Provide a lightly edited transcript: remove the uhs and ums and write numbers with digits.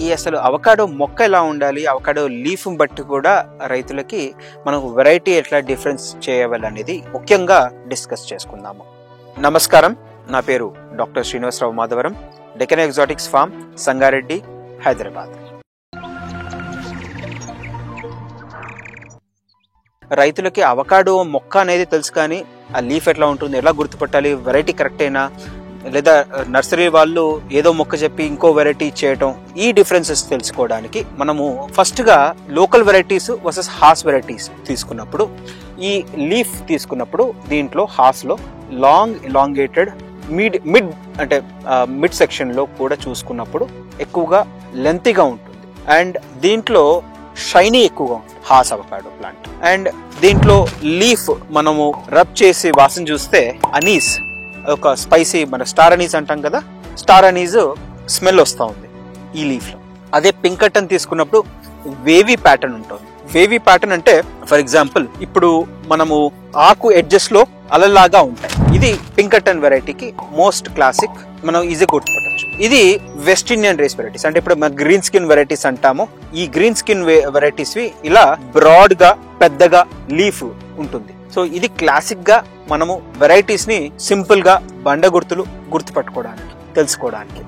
ఈ అసలు అవకాడో మొక్క ఎలా ఉండాలి, అవకాడో లీఫ్ బట్టి కూడా రైతులకి మనం వెరైటీ ఎట్లా డిఫరెన్స్ చేయవాలనేది ముఖ్యంగా డిస్కస్ చేసుకుందాము. నమస్కారం, నా పేరు doctor Srinivasarao Madhavaram, Deccan Exotics farm, Sangareddy, Hyderabad. రైతులకి అవకాడో మొక్క అనేది తెలుసు, కానీ ఆ లీఫ్ ఎట్లా ఉంటుంది, ఎలా గుర్తుపట్టాలి, వెరైటీ కరెక్ట్ అయినా లేదా నర్సరీ వాళ్ళు ఏదో మొక్క చెప్పి ఇంకో వెరైటీ చేయటం, ఈ డిఫరెన్సెస్ తెలుసుకోవడానికి మనము ఫస్ట్గా local varieties versus has varieties తీసుకున్నప్పుడు, ఈ లీఫ్ తీసుకున్నప్పుడు దీంట్లో హాస్లో లాంగ్ ఎలాంగేటెడ్ మిడ్ అంటే మిడ్ సెక్షన్లో కూడా చూసుకున్నప్పుడు ఎక్కువగా లెంతీగా ఉంటుంది. అండ్ దీంట్లో షైనీ ఎక్కువగా ఉంటుంది హాస్ అవకాడో ప్లాంట్. అండ్ దీంట్లో లీఫ్ మనము రబ్ చేసి వాసన చూస్తే అనీస్, ఒక స్పైసీ, మన స్టార్ అనీస్ అంటాం కదా, స్టార్ అనీస్ స్మెల్ వస్తూ ఉంది ఈ లీఫ్ లో. అదే పింకటన్ తీసుకున్నప్పుడు వేవీ ప్యాటర్న్ ఉంటుంది. వేవీ ప్యాటర్న్ అంటే ఫర్ ఎగ్జాంపుల్ ఇప్పుడు మనము ఆకు ఎడ్జెస్ లో అలలాగా ఉంటాయి. ఇది పింకటన్ వెరైటీకి మోస్ట్ క్లాసిక్, మనం ఈజీగా గుర్తుపట్టచ్చు. ఇది వెస్ట్ ఇండియన్ రేస్ వెరైటీస్, అంటే ఇప్పుడు మన గ్రీన్ స్కిన్ వెరైటీస్ అంటాము. ఈ గ్రీన్ స్కిన్ వెరైటీస్ ఇలా బ్రాడ్ గా పెద్దగా లీఫ్ ఉంటుంది. సో ఇది క్లాసిక్ గా మనము వెరైటీస్ ని సింపుల్ గా బండ గుర్తులు గుర్తుపట్టుకోవడానికి, తెలుసుకోవడానికి.